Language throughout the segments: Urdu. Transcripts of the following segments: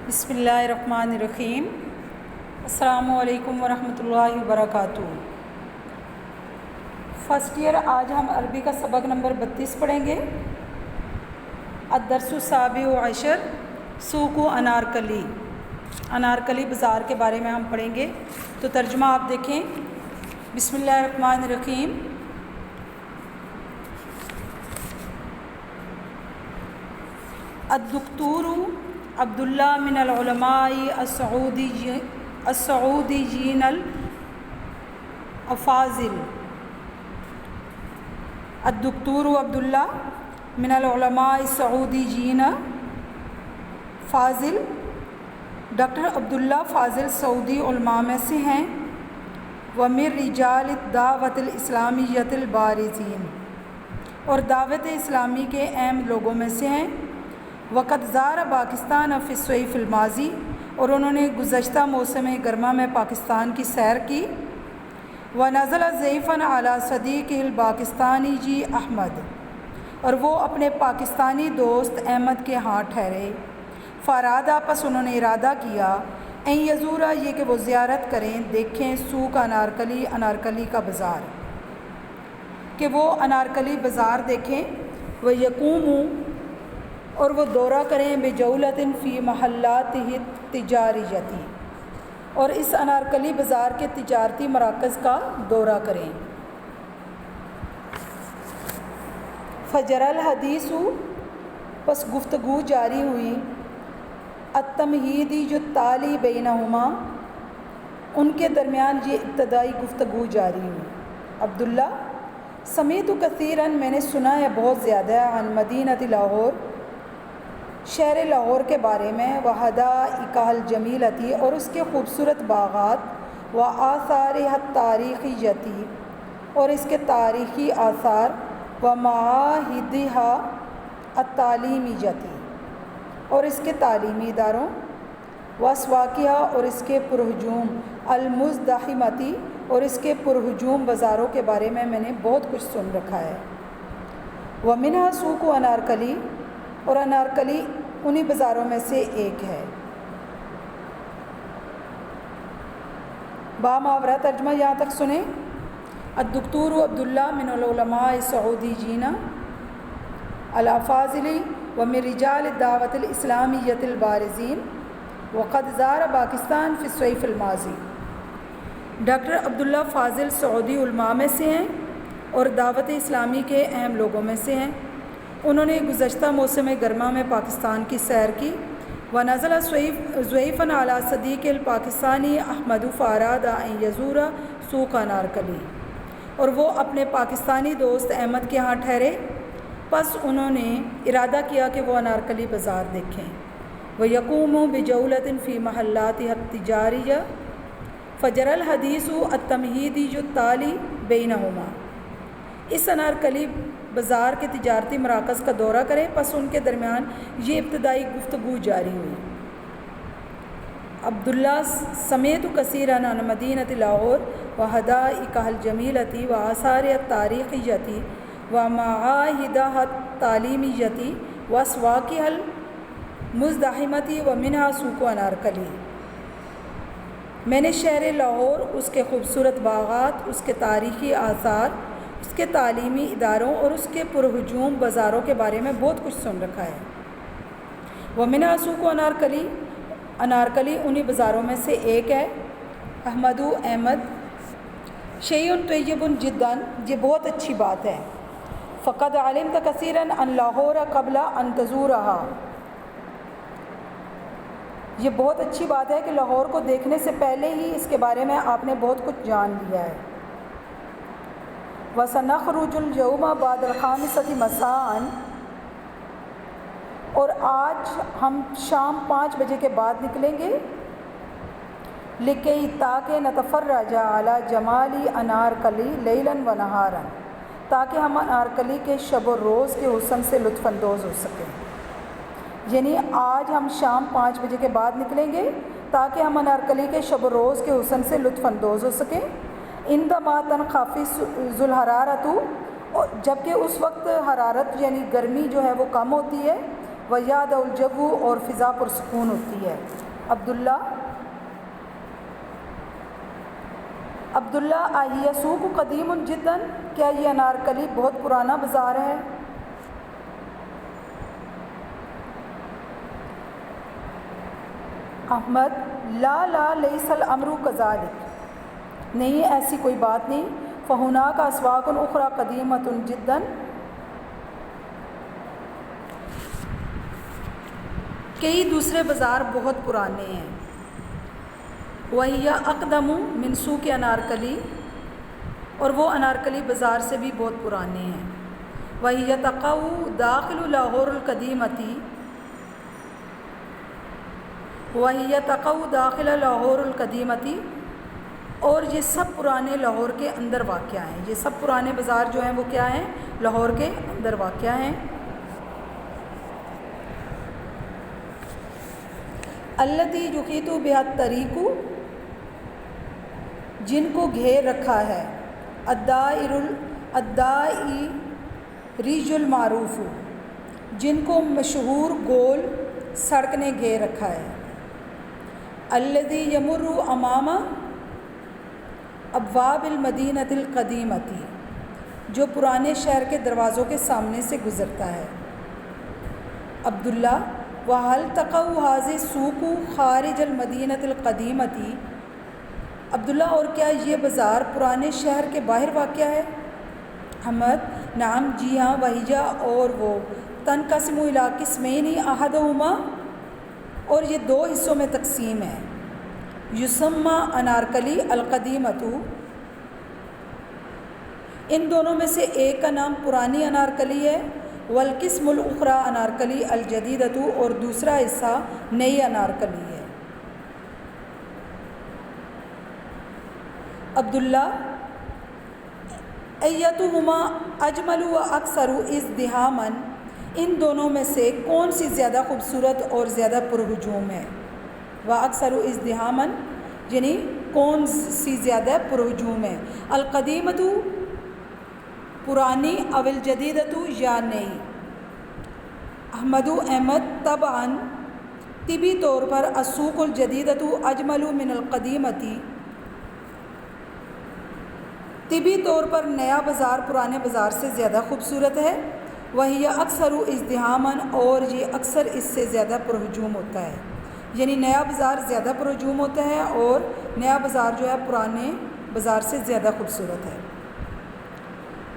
بسم اللہ الرحمن الرحیم۔ السلام علیکم ورحمۃ اللہ وبرکاتہ۔ فرسٹ ایئر، آج ہم عربی کا سبق نمبر 32 پڑھیں گے۔ الدرس السابع عشر، سوق انارکلی۔ انارکلی بازار کے بارے میں ہم پڑھیں گے، تو ترجمہ آپ دیکھیں۔ بسم اللہ الرحمن الرحیم۔ الدکتور عبداللہ من العلماء السعودیین الافاضل۔ الدکتور عبداللہ من العلماء السعودیین فاضل، ڈاکٹر عبداللہ فاضل سعودی علماء میں سے ہیں۔ ومن رجال الدعوۃ الاسلامیۃ البارزین، اور دعوت اسلامی کے اہم لوگوں میں سے ہیں۔ وقد زار پاکستان فی الصیف الماضی، اور انہوں نے گزشتہ موسم گرما میں پاکستان کی سیر کی۔ ونزل ضیفا علی صدیقہ الپاکستانی جی احمد، اور وہ اپنے پاکستانی دوست احمد کے ہاں ٹھہرے۔ فارادہ، پس انہوں نے ارادہ کیا، این یزورا، یہ کہ وہ زیارت کریں، دیکھیں، سوق انارکلی، انارکلی کا بازار، کہ وہ انارکلی بازار دیکھیں۔ وہ یقوموں، اور وہ دورہ کریں، بجولۃ فی محلاتہ التجاریتی، اور اس انارکلی بازار کے تجارتی مراکز کا دورہ کریں۔ فجر الحدیث، پس گفتگو جاری ہوئی، التمہیدی، جو تالی بینہما، ان کے درمیان یہ ابتدائی گفتگو جاری ہوئی۔ عبداللہ، سمیت کثیراً، میں نے سنا ہے بہت زیادہ، عن مدینہ لاہور، شہر لاہور کے بارے میں، وحدائقہ الجمیلتی، اور اس کے خوبصورت باغات، و آثارہ التاریخیتی، اور اس کے تاریخی آثار، و معاہدہا التعلیمیتی، اور اس کے تعلیمی اداروں، و اسواقہا، اور اس کے پرہجوم، المزدحمتی، اور اس کے پرہجوم بازاروں کے بارے میں نے بہت کچھ سن رکھا ہے۔ ومنہا سوق انارکلی، اور انارکلی انہی بازاروں میں سے ایک ہے۔ باماورہ، ترجمہ یہاں تک سنیں۔ الدکتور عبداللہ من العلماء السعودیین الافاضل ومن رجال الدعوۃ الاسلامیۃ البارزین، وقد زار پاکستان فی الصیف الماضی، ڈاکٹر عبداللہ فاضل سعودی علماء میں سے ہیں اور دعوت اسلامی کے اہم لوگوں میں سے ہیں۔ انہوں نے گزشتہ موسم گرما میں پاکستان کی سیر کی۔ ونزل ضیفا علی صدیقہ الپاکستانی احمد، فاراد ان یزور سوق انارکلی، اور وہ اپنے پاکستانی دوست احمد کے ہاں ٹھہرے، پس انہوں نے ارادہ کیا کہ وہ انارکلی بازار دیکھیں۔ ویقوم بجولۃ فی محلاتہ التجاریہ، فجر الحدیث التمہیدی التالی بینہما، اس انارکلی بازار کے تجارتی مراکز کا دورہ کریں، پس ان کے درمیان یہ ابتدائی گفتگو جاری ہوئی۔ عبداللہ، سمیت کثیراً عن مدینہ لاہور، وحدائقہ الجمیلتی، وآثارہ التاریخیتی، ومعاہدہا التعلیمیتی، واسواقہا المزدحمتی، ومنہا سوق انارکلی۔ میں نے شہر لاہور، اس کے خوبصورت باغات، اس کے تاریخی آثار، اس کے تعلیمی اداروں اور اس کے پرہجوم بازاروں کے بارے میں بہت کچھ سن رکھا ہے۔ ومنہا سوق انارکلی، انارکلی انہی بازاروں میں سے ایک ہے۔ احمد، احمد، شیء طیب جدا، یہ بہت اچھی بات ہے۔ فقد علمت کثیراً عن لاہور قبل ان تزورہا، یہ بہت اچھی بات ہے کہ لاہور کو دیکھنے سے پہلے ہی اس کے بارے میں آپ نے بہت کچھ جان لیا ہے۔ وَسَنَخْرُجُ الْيَوْمَ بَعْدَ الْخَامِسَةِ مَسَاءً، اور آج ہم شام 5 بجے کے بعد نکلیں گے، لِكَيْ، تاکہ نتفرج علی جمال انارکلی لیلا و نہارا، تاکہ ہم انارکلی کے شب و روز کے حسن سے لطف اندوز ہو سکیں۔ یعنی آج ہم شام 5 بجے کے بعد نکلیں گے تاکہ ہم انارکلی کے شب و روز کے حسن سے لطف اندوز ہو سکیں۔ عندما تنخفض الحرارۃ، جبکہ اس وقت حرارت یعنی گرمی جو ہے وہ کم ہوتی ہے، ویاد الجو اور فضا پرسکون ہوتی ہے۔ عبداللہ آہیہ سوق قدیم جداً، کیا یہ انارکلی بہت پرانا بازار ہے؟ احمد لا لیس الامر کذالک، نہیں ایسی کوئی بات نہیں۔ فہناک اسواق اخری قدیمۃ جداً، کئی دوسرے بازار بہت پرانے ہیں۔ وہی اقدم من سوق انارکلی، اور وہ انارکلی بازار سے بھی بہت پرانے ہیں۔ وہی تقع داخل لاہور القدیمتی، وہی تقع داخل لاہور القدیمتی، اور یہ سب پرانے لاہور کے اندر واقع ہیں۔ یہ سب پرانے بازار جو ہیں وہ کیا ہیں؟ لاہور کے اندر واقع ہیں۔ التی یحیط بها الطریق، جن کو گھیر رکھا ہے، الدائریج المعروف، جن کو مشہور گول سڑک نے گھیر رکھا ہے۔ الذی یمر امام ابواب المدینۃ القدیمۃ، جو پرانے شہر کے دروازوں کے سامنے سے گزرتا ہے۔ عبداللہ وہل تقع هذه السوق خارج المدینۃ القدیمۃ، عبداللہ اور کیا یہ بازار پرانے شہر کے باہر واقع ہے؟ احمد نعم جی ہاں، وہیجا اور وہ تنقسم الی قسمین احدہما، اور یہ دو حصوں میں تقسیم ہے۔ یسمى انارکلی القدیمۃ، ان دونوں میں سے ایک کا نام پرانی انارکلی ہے، والقسم الاخری انارکلی الجدیدۃ، اور دوسرا حصہ نئی انارکلی ہے۔ عبداللہ ایتہما اجمل و اکثر ازدحاما، ان دونوں میں سے کون سی زیادہ خوبصورت اور زیادہ پرہجوم ہے؟ و اکثر ازدحاما یعنی کون سی زیادہ پرہجوم ہے؟ القدیمۃ پرانی، او الجدیدۃ یا نئی؟ احمد طبعاً طبی طور پر السوق الجدیدۃ اجمل من القدیمۃ، طبی طور پر نیا بازار پرانے بازار سے زیادہ خوبصورت ہے۔ وہی اکثر ازدحاما، اور یہ اکثر اس سے زیادہ پرہجوم ہوتا ہے، یعنی نیا بازار زیادہ پرہجوم ہوتا ہے اور نیا بازار جو ہے پرانے بازار سے زیادہ خوبصورت ہے۔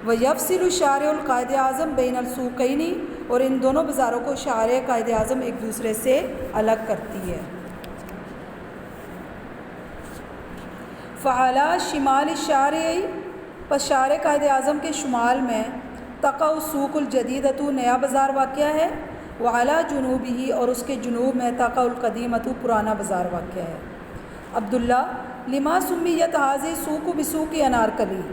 وَيَفْصِلُ شَارِعُ الْقَائِدِ اعظم بین السوقین، اور ان دونوں بازاروں کو شارع قائد اعظم ایک دوسرے سے الگ کرتی ہے۔ فعلی شمال الشارع، پس شارع قائد اعظم کے شمال میں تقع السوق الجدیدۃ نیا بازار واقع ہے، وعلی جنوبہ اور اس کے جنوب میں تقع القدیمۃ پرانا بازار واقع ہے۔ عبداللہ لما سمیت هذه السوق بسوق انارکلی،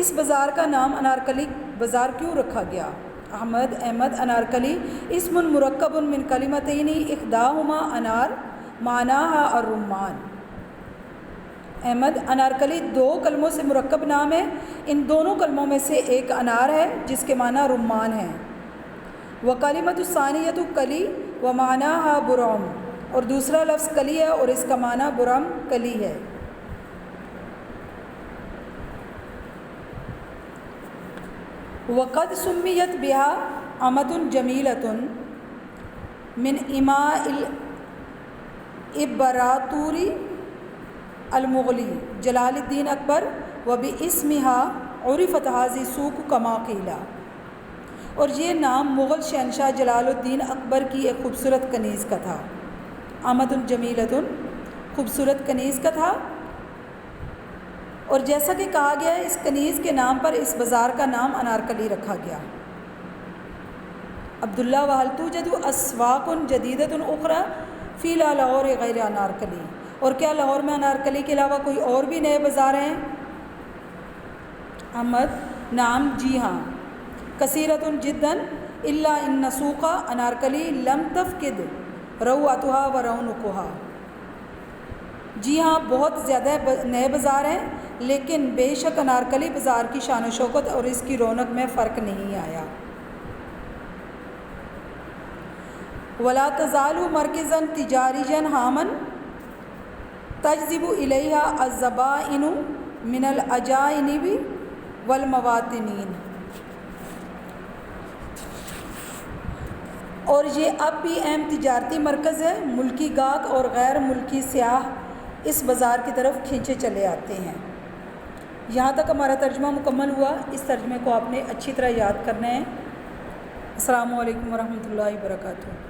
اس بازار کا نام انارکلی بازار کیوں رکھا گیا؟ احمد انارکلی اسم مرکب من کلمتین احداہما انار معناها الرمان۔ احمد انارکلی دو کلموں سے مرکب نام ہے، ان دونوں کلموں میں سے ایک انار ہے جس کے معنی رمان ہے۔ وکلمۃ الثانیۃ کلی ومعناها برم، اور دوسرا لفظ کلی ہے اور اس کا معنی برم کلی ہے۔ وقد سمیت بها امۃ جمیلۃ من اماء الامبراطور المغلی جلال الدین اکبر، وباسمها عرفت هذه السوق كما قیل، اور یہ نام مغل شہنشاہ جلال الدین اکبر کی ایک خوبصورت کنیز کا تھا۔ امۃ جمیلۃ خوبصورت کنیز کا تھا، اور جیسا کہ کہا گیا ہے اس کنیز کے نام پر اس بازار کا نام انارکلی رکھا گیا۔ عبداللہ وہل توجد اسواق جدیدۃ اخری فی لاہور غیر انارکلی، اور کیا لاہور میں انارکلی کے علاوہ کوئی اور بھی نئے بازار ہیں؟ احمد نعم جی ہاں، کثیرۃ جداً الا ان سوق انارکلی لم تفقد روعتها و رونقها، جی ہاں بہت زیادہ نئے بازار ہیں، لیکن بے شک انارکلی بازار کی شان و شوکت اور اس کی رونق میں فرق نہیں آیا۔ ولا تزال مرکزا تجاریا ہامن تجذب الیہا الزبائن من الاجانب والمواطنین. اور یہ اب بھی اہم تجارتی مرکز ہے. ملکی گاہک اور غیر ملکی سیاح اس بازار کی طرف کھینچے چلے آتے ہیں. یہاں تک ہمارا ترجمہ مکمل ہوا. اس ترجمے کو آپ نے اچھی طرح یاد کرنا ہے. السلام علیکم ورحمۃ اللہ وبرکاتہ.